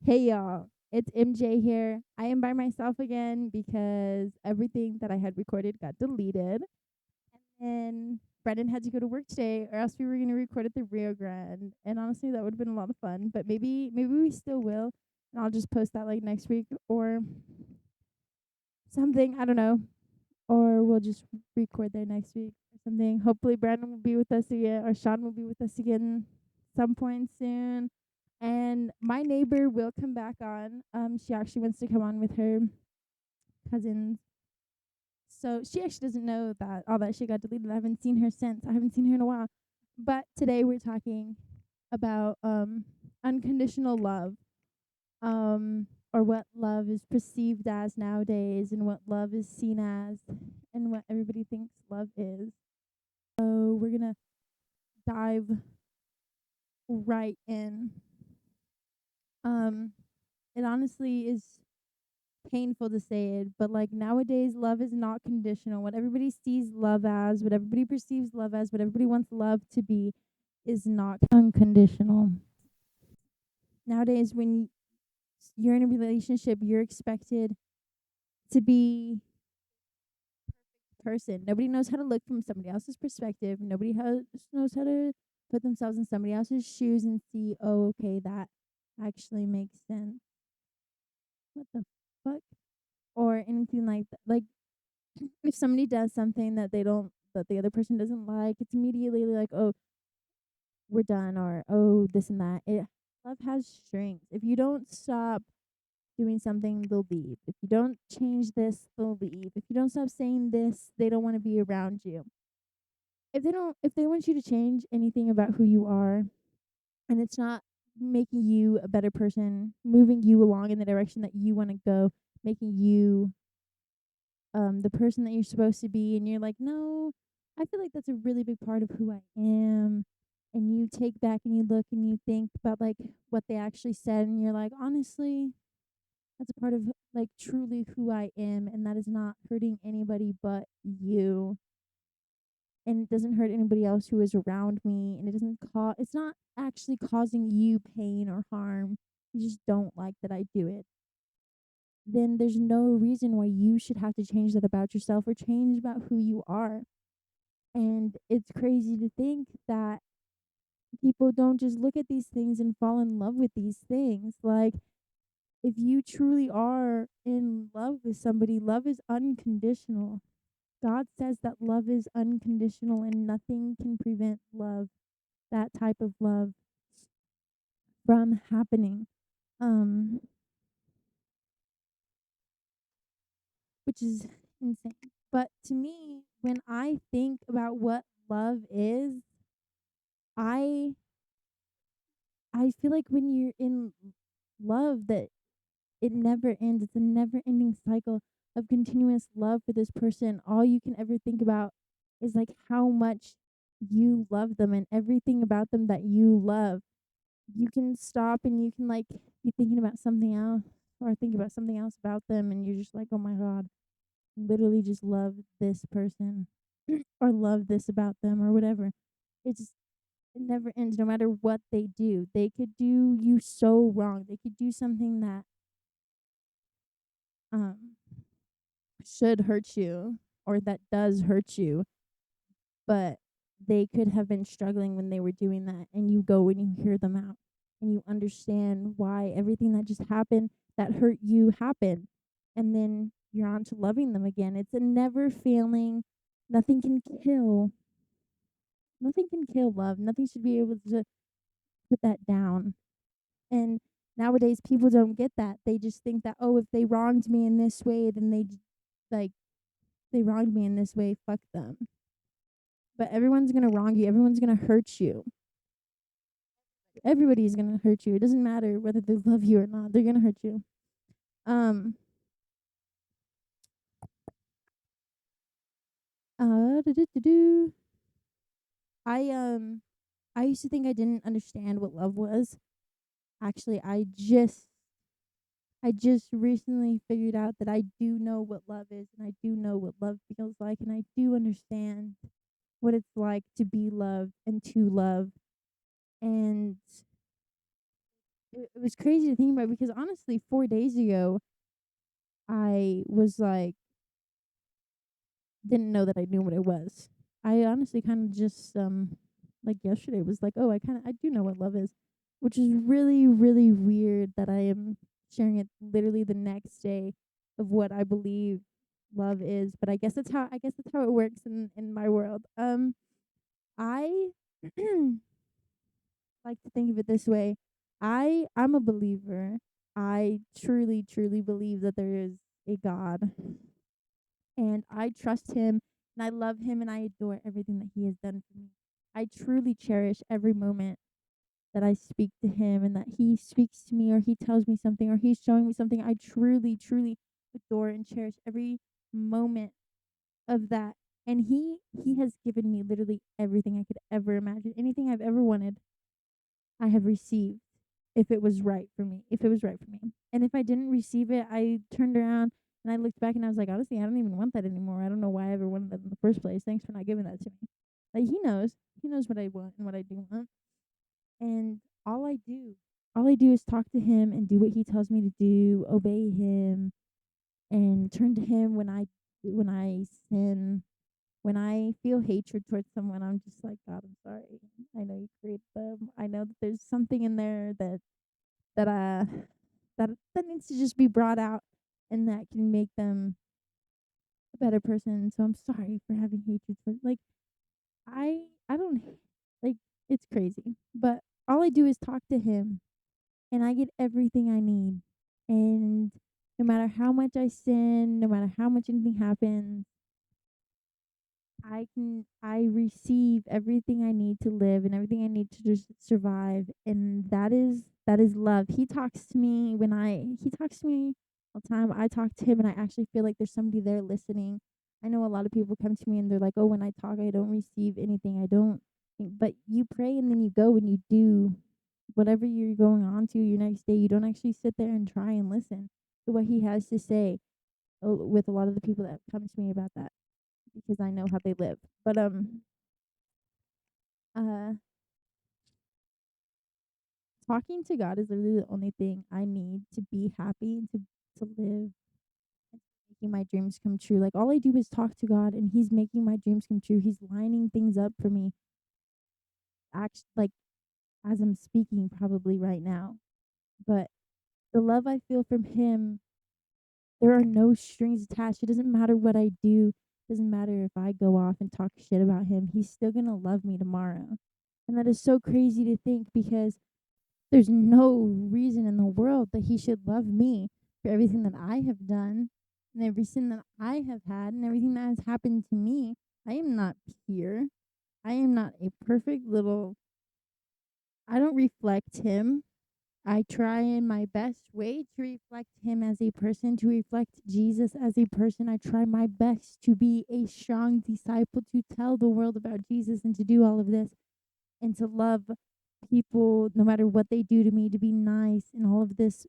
Hey y'all, it's MJ here. I am by myself again because everything that I had recorded got deleted. And Brendan had to go to work today, or else we were gonna record at the Rio Grande. And honestly, that would have been a lot of fun. But maybe we still will. And I'll just post that like next week or something. I don't know. Or we'll just record there next week or something. Hopefully Brandon will be with us again, or Sean will be with us again some point soon. And my neighbor will come back on. She actually wants to come on with her cousins. So she actually doesn't know that all that shit got deleted. I haven't seen her since. I haven't seen her in a while. But today we're talking about unconditional love. Or what love is perceived as nowadays and what love is seen as and what everybody thinks love is. So we're gonna dive right in. Um it honestly is painful to say it, but like nowadays love is not conditional. What everybody sees love as, what everybody perceives love as, what everybody wants love to be is not unconditional. Nowadays when you're in a relationship, you're expected to be person. Nobody knows how to look from somebody else's perspective. Nobody knows how to put themselves in somebody else's shoes and see, oh, okay, that actually makes sense. What the fuck? Or anything like that. Like, if somebody does something that the other person doesn't like, it's immediately like, oh, we're done, or oh, this and that. Love has strings. If you don't stop doing something, they'll leave. If you don't change this, they'll leave. If you don't stop saying this, they don't want to be around you. If they want you to change anything about who you are, and it's not making you a better person, moving you along in the direction that you want to go, making you the person that you're supposed to be, and you're like, no, I feel like that's a really big part of who I am. And you take back and you look and you think about like what they actually said, and you're like, honestly, that's a part of like truly who I am, and that is not hurting anybody but you, and it doesn't hurt anybody else who is around me, and it's not actually causing you pain or harm. You just don't like that I do it. Then there's no reason why you should have to change that about yourself or change about who you are. And it's crazy to think that people don't just look at these things and fall in love with these things. Like, if you truly are in love with somebody, love is unconditional. God says that love is unconditional and nothing can prevent love, that type of love, from happening. Um, which is insane. But to me, when I think about what love is, I I feel like when you're in love that it never ends. It's a never ending cycle of continuous love for this person. All you can ever think about is like how much you love them and everything about them that you love. You can stop and you can like be thinking about something else or think about something else about them, and you're just like, oh my God, literally just love this person or love this about them or whatever. It never ends no matter what they do. They could do you so wrong. They could do something that um should hurt you or that does hurt you, but they could have been struggling when they were doing that, and you go and you hear them out and you understand why everything that just happened that hurt you happened, and then you're on to loving them again. It's a never failing. Nothing can kill. Nothing can kill love. Nothing should be able to put that down. And nowadays people don't get that. They just think that, oh, if they wronged me in this way, then like they wronged me in this way, fuck them. But everyone's gonna wrong you. Everyone's gonna hurt you. Everybody's gonna hurt you. It doesn't matter whether they love you or not. They're gonna hurt you. Um. Do. I I used to think I didn't understand what love was. Actually, I just recently figured out that I do know what love is, and I do know what love feels like, and I do understand what it's like to be loved and to love. And it was crazy to think about because honestly, 4 days ago, I was like, didn't know that I knew what it was. I honestly kind of just like yesterday was like, oh, I do know what love is, which is really really weird that I am sharing it literally the next day of what I believe love is. But I guess that's how it works in my world. I like to think of it this way. I'm a believer. I truly truly believe that there is a God, and I trust him and I love him and I adore everything that he has done for me. I truly cherish every moment that I speak to him and that he speaks to me or he tells me something or he's showing me something. I truly, truly adore and cherish every moment of that. And he has given me literally everything I could ever imagine. Anything I've ever wanted, I have received if it was right for me. If it was right for me. And if I didn't receive it, I turned around and I looked back and I was like, honestly, I don't even want that anymore. I don't know why I ever wanted that in the first place. Thanks for not giving that to me. Like he knows. He knows what I want and what I do want. And all I do, all I do is talk to him and do what he tells me to do, obey him and turn to him when I sin. When I feel hatred towards someone, I'm just like, God, I'm sorry. I know you created them. I know that there's something in there that that needs to just be brought out and that can make them a better person. So I'm sorry for having hatred for like I don't like it's crazy. But all I do is talk to him and I get everything I need. And no matter how much I sin, no matter how much anything happens, I receive everything I need to live and everything I need to just survive, and that is love. He talks to me all the time. I talk to him and I actually feel like there's somebody there listening. I know a lot of people come to me and they're like, "Oh, when I talk, I don't receive anything. I don't." But you pray and then you go and you do whatever you're going on to your next day. You don't actually sit there and try and listen to what he has to say. With a lot of the people that come to me about that because I know how they live. But uh talking to God is literally the only thing I need to be happy and to live and making my dreams come true. Like all I do is talk to God and he's making my dreams come true. He's lining things up for me like as I'm speaking probably right now. But the love I feel from him, there are no strings attached. It doesn't matter what I do. It doesn't matter if I go off and talk shit about him. He's still going to love me tomorrow. And that is so crazy to think because there's no reason in the world that he should love me for everything that I have done and everything that I have had and everything that has happened to me. I am not pure. I am not a perfect little. I don't reflect him. I try in my best way to reflect him as a person, to reflect Jesus as a person. I try my best to be a strong disciple, to tell the world about Jesus and to do all of this and to love people no matter what they do to me, to be nice and all of this.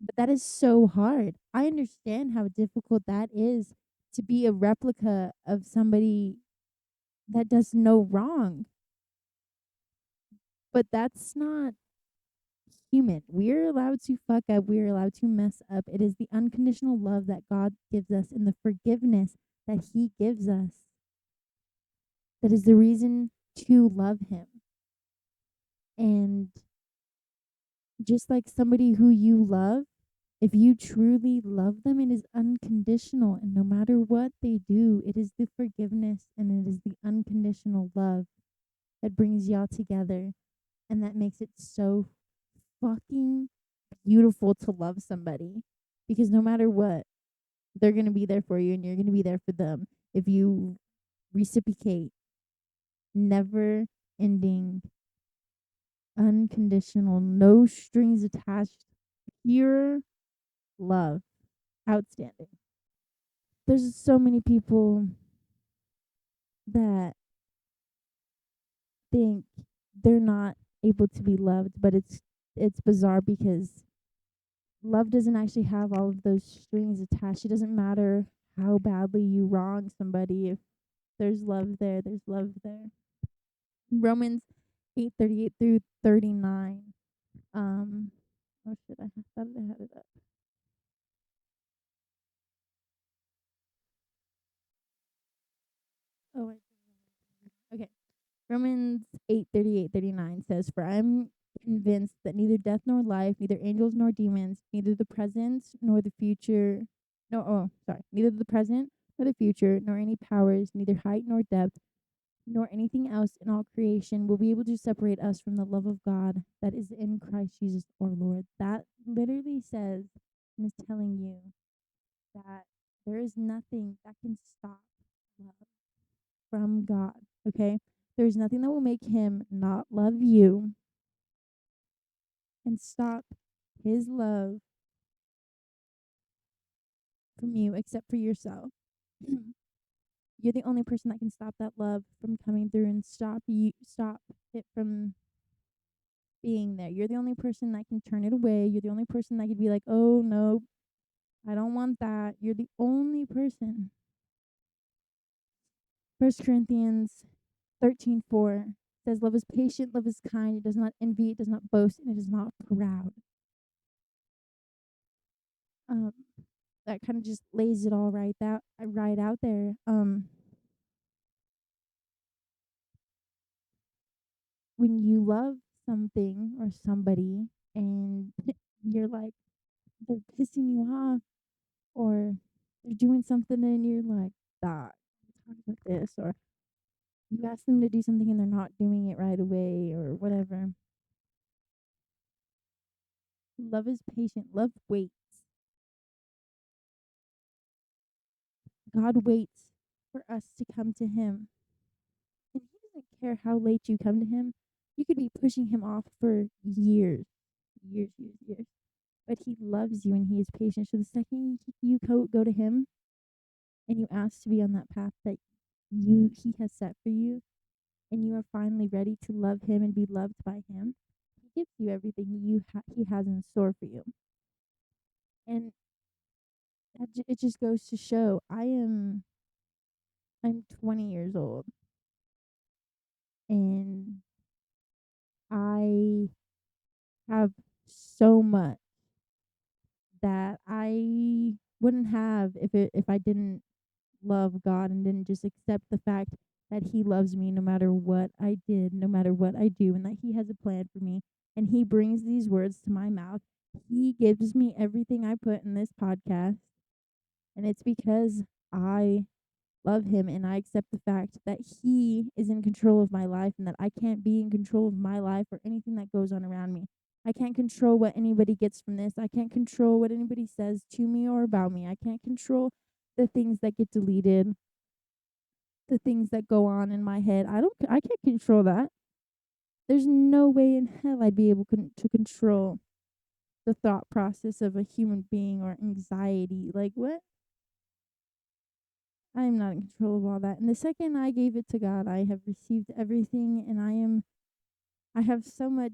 But that is so hard. I understand how difficult that is to be a replica of somebody that does no wrong. But that's not human. We're allowed to fuck up. We're allowed to mess up. It is the unconditional love that God gives us and the forgiveness that he gives us that is the reason to love him. And just like somebody who you love, if you truly love them, it is unconditional. And no matter what they do, it is the forgiveness and it is the unconditional love that brings y'all together and that makes it so fucking beautiful to love somebody. Because no matter what, they're going to be there for you and you're going to be there for them if you reciprocate never ending, unconditional, no strings attached, pure love. Outstanding. There's so many people that think they're not able to be loved, but it's bizarre because love doesn't actually have all of those strings attached. It doesn't matter how badly you wrong somebody. If there's love there, there's love there. Romans 8:38 through 39. Oh shit, thought I had it up. Oh wait. Okay. Romans 8:38-39 says, "For I am convinced that neither death nor life, neither angels nor demons, neither the present nor the future, no, oh, sorry, neither the present nor the future, nor any powers, neither height nor depth, nor anything else in all creation will be able to separate us from the love of God that is in Christ Jesus our Lord." That literally says and is telling you that there is nothing that can stop love from God, okay? There's nothing that will make him not love you and stop his love from you except for yourself. You're the only person that can stop that love from coming through and stop it from being there. You're the only person that can turn it away. You're the only person that could be like, "Oh no, I don't want that." You're the only person. 1 Corinthians 13:4 says, "Love is patient, love is kind, it does not envy, it does not boast, and it is not proud." Um, that kind of just lays it all right out there. When you love something or somebody and you're like they're pissing you off or they're doing something and you're like, "That talk about this," or you ask them to do something and they're not doing it right away or whatever. Love is patient. Love waits. God waits for us to come to him. And he doesn't care how late you come to him. You could be pushing him off for years, years. But he loves you and he is patient. So the second you go to him and you ask to be on that path that he has set for you, and you are finally ready to love him and be loved by him, he gives you everything he has in store for you. And it just goes to show I'm 20 years old and I have so much that I wouldn't have if I didn't love God and didn't just accept the fact that he loves me no matter what I did, no matter what I do, and that he has a plan for me. And he brings these words to my mouth. He gives me everything I put in this podcast. And it's because I love him and I accept the fact that he is in control of my life and that I can't be in control of my life or anything that goes on around me. I can't control what anybody gets from this. I can't control what anybody says to me or about me. I can't control the things that get deleted, the things that go on in my head. I can't control that. There's no way in hell I'd be able to control the thought process of a human being or anxiety. Like what? I am not in control of all that. And the second I gave it to God, I have received everything and I have so much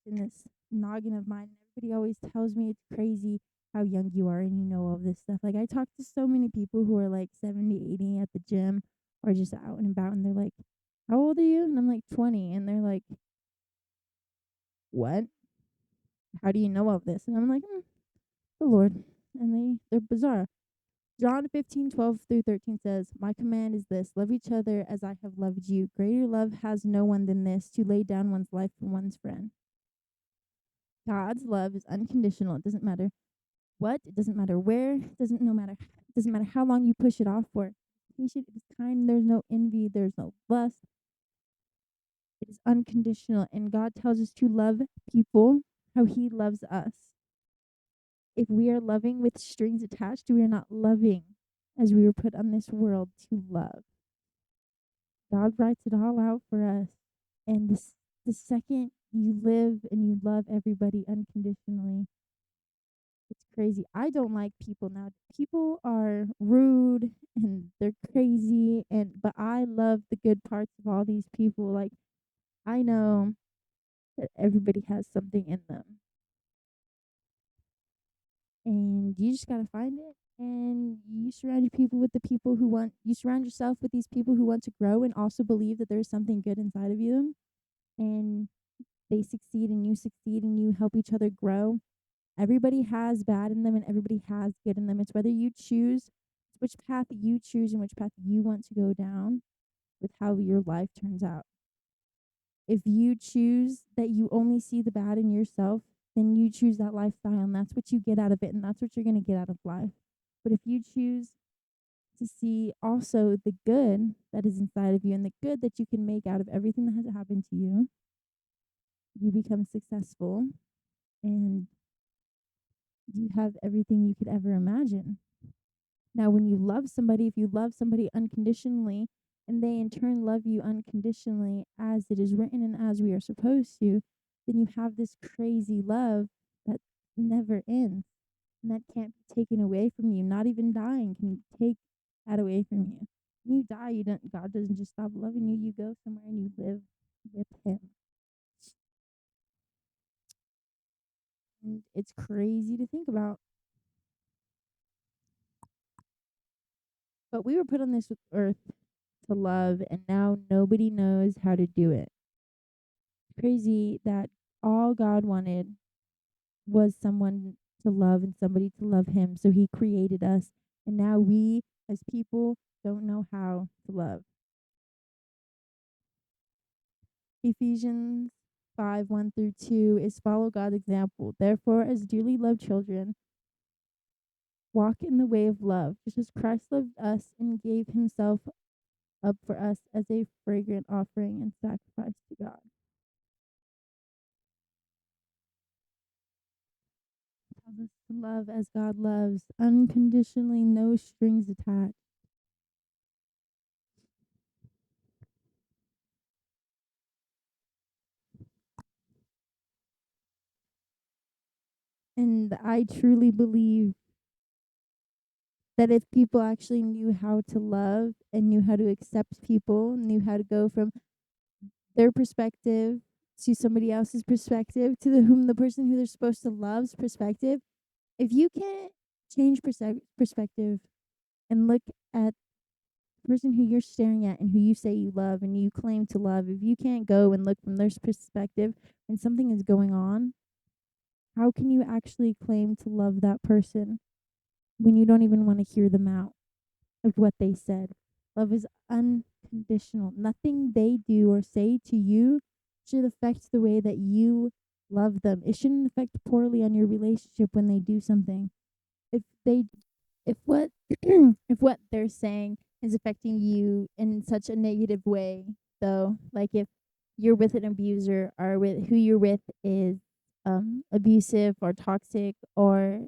in this noggin of mine. Everybody always tells me it's crazy how young you are and you know all this stuff. Like I talk to so many people who are like 70, 80 at the gym or just out and about and they're like, "How old are you?" And I'm like 20 and they're like, "What? How do you know all this?" And I'm like, "The Lord." And they're bizarre. John 15:12-13 says, "My command is this: love each other as I have loved you. Greater love has no one than this, to lay down one's life for one's friend." God's love is unconditional. It doesn't matter what, it doesn't matter where, it doesn't matter how long you push it off for. Patient, it is kind, there's no envy, there's no lust. It is unconditional. And God tells us to love people how he loves us. If we are loving with strings attached, we are not loving as we were put on this world to love. God writes it all out for us. And the second you live and you love everybody unconditionally, it's crazy. I don't like people now. People are rude and they're crazy but I love the good parts of all these people. Like I know that everybody has something in them. And you just got to find it and you surround your people with the people who want you surround yourself with these people who want to grow and also believe that there's something good inside of you and they succeed and you help each other grow. Everybody has bad in them and everybody has good in them. It's whether you choose which path you choose and which path you want to go down with how your life turns out. If you choose that you only see the bad in yourself, then you choose that lifestyle and that's what you get out of it and that's what you're going to get out of life. But if you choose to see also the good that is inside of you and the good that you can make out of everything that has happened to you, you become successful and you have everything you could ever imagine. Now, when you love somebody, if you love somebody unconditionally and they in turn love you unconditionally as it is written and as we are supposed to, then you have this crazy love that never ends and that can't be taken away from you. Not even dying can take that away from you. When you die, God doesn't just stop loving you. You go somewhere and you live with him. And it's crazy to think about. But we were put on this earth to love, and now nobody knows how to do it. Crazy that all God wanted was someone to love and somebody to love him. So he created us, and now we as people don't know how to love. Ephesians 5:1-2 is follow God's example. Therefore, as dearly loved children, walk in the way of love, just as Christ loved us and gave himself up for us as a fragrant offering and sacrifice to God. Tells us to love as God loves, unconditionally, no strings attached. And I truly believe that if people actually knew how to love and knew how to accept people, knew how to go from their perspective to somebody else's perspective to the person who they're supposed to love's perspective, if you can't change perspective and look at the person who you're staring at and who you say you love and you claim to love, if you can't go and look from their perspective when something is going on, how can you actually claim to love that person when you don't even want to hear them out of what they said? Love is unconditional. Nothing they do or say to you should affect the way that you love them. It shouldn't affect poorly on your relationship when they do something. If they if what if what they're saying is affecting you in such a negative way, though, like if you're with an abuser or with who you're with is abusive or toxic or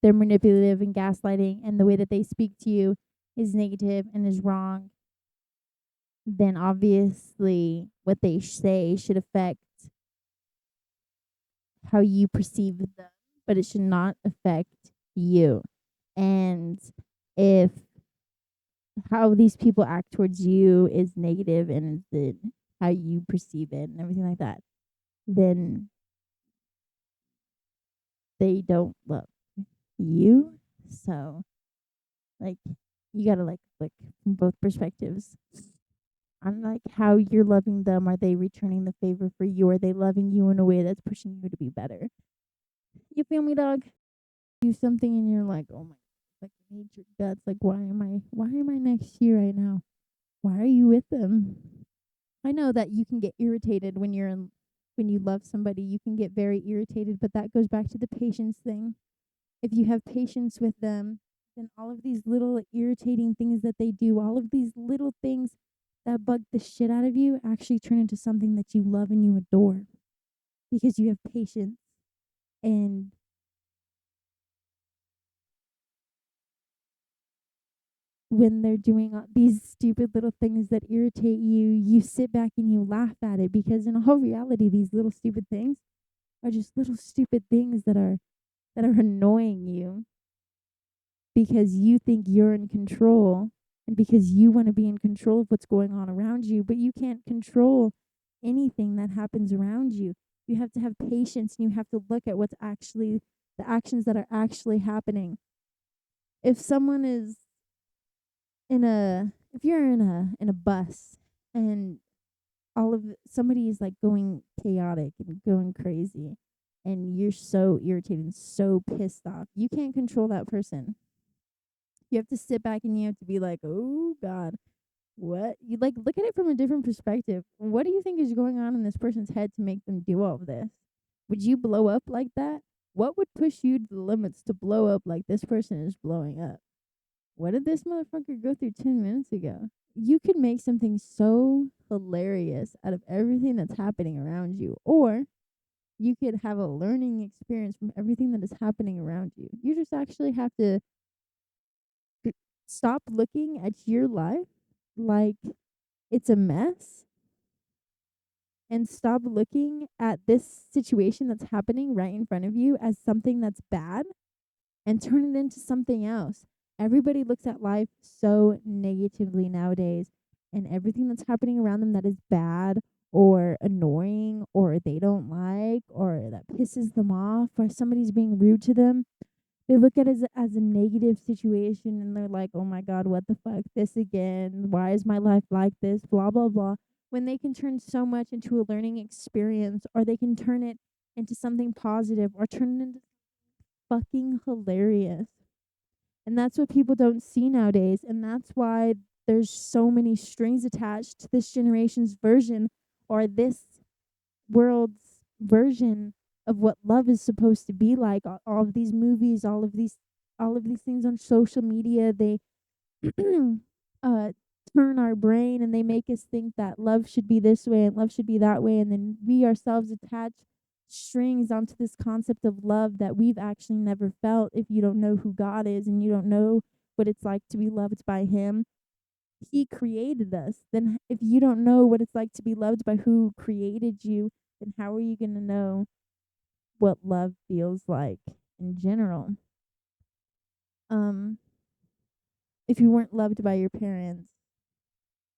they're manipulative and gaslighting and the way that they speak to you is negative and is wrong, then obviously what they say should affect how you perceive them, but it should not affect you. And if how these people act towards you is negative and the how you perceive it and everything like that, then they don't love you. So like you gotta like look from both perspectives. On like how you're loving them. Are they returning the favor for you? Are they loving you in a way that's pushing you to be better? You feel me, dog? Do something and you're like, oh my, like I hate your guts. Like why am I next to you right now? Why are you with them? I know that you can get irritated when you love somebody. You can get very irritated, but that goes back to the patience thing. If you have patience with them, then all of these little irritating things that they do, all of these little things that bug the shit out of you actually turn into something that you love and you adore because you have patience. And when they're doing these stupid little things that irritate you, you sit back and you laugh at it because in all reality, these little stupid things are just little stupid things that are annoying you because you think you're in control and because you want to be in control of what's going on around you, but you can't control anything that happens around you. You have to have patience and you have to look at what's actually the actions that are actually happening. If someone is if you're in a bus and somebody is like going chaotic and going crazy, and you're so irritated and so pissed off. You can't control that person. You have to sit back and you have to be like, oh God, what? You like look at it from a different perspective. What do you think is going on in this person's head to make them do all of this? Would you blow up like that? What would push you to the limits to blow up like this person is blowing up? What did this motherfucker go through 10 minutes ago? You could make something so hilarious out of everything that's happening around you, or you could have a learning experience from everything that is happening around you. You just actually have to stop looking at your life like it's a mess and stop looking at this situation that's happening right in front of you as something that's bad and turn it into something else. Everybody looks at life so negatively nowadays, and everything that's happening around them that is bad or annoying or they don't like or that pisses them off or somebody's being rude to them, they look at it as a negative situation and they're like, oh my God, what the fuck? This again? Why is my life like this? Blah, blah, blah. When they can turn so much into a learning experience, or they can turn it into something positive, or turn it into fucking hilarious. And that's what people don't see nowadays. And that's why there's so many strings attached to this generation's version, or this world's version of what love is supposed to be like. All of these movies, all of these things on social media, they uh turn our brain and they make us think that love should be this way and love should be that way, and then we ourselves attach strings onto this concept of love that we've actually never felt. If you don't know who God is and you don't know what it's like to be loved by him, he created us. Then if you don't know what it's like to be loved by who created you, then how are you going to know what love feels like in general? Um if you weren't loved by your parents,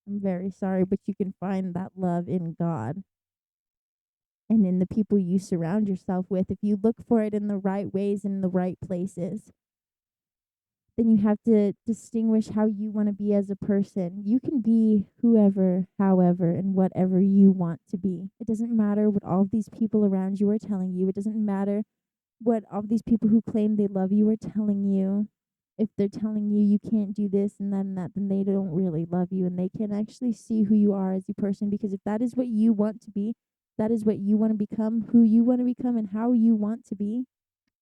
I'm very sorry, but you can find that love in God and in the people you surround yourself with. If you look for it in the right ways and in the right places, then you have to distinguish how you want to be as a person. You can be whoever, however, and whatever you want to be. It doesn't matter what all of these people around you are telling you. It doesn't matter what all these people who claim they love you are telling you. If they're telling you you can't do this and that and that, then they don't really love you, and they can actually see who you are as a person. Because if that is what you want to be, that is what you want to become, who you want to become, and how you want to be,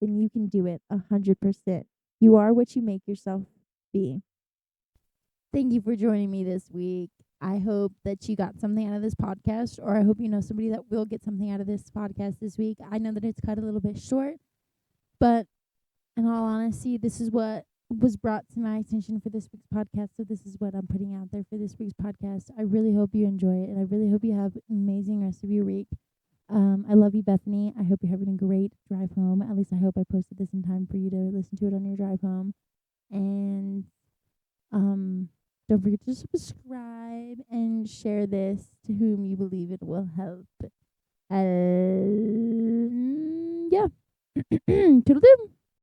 then you can do it 100%. You are what you make yourself be. Thank you for joining me this week. I hope that you got something out of this podcast, or I hope you know somebody that will get something out of this podcast this week. I know that it's cut a little bit short, but in all honesty, this is what was brought to my attention for this week's podcast. So this is what I'm putting out there for this week's podcast. I really hope you enjoy it, and I really hope you have an amazing rest of your week. I love you, Bethany. I hope you're having a great drive home. At least I hope I posted this in time for you to listen to it on your drive home. And don't forget to subscribe and share this to whom you believe it will help. Yeah. Toodle-doo.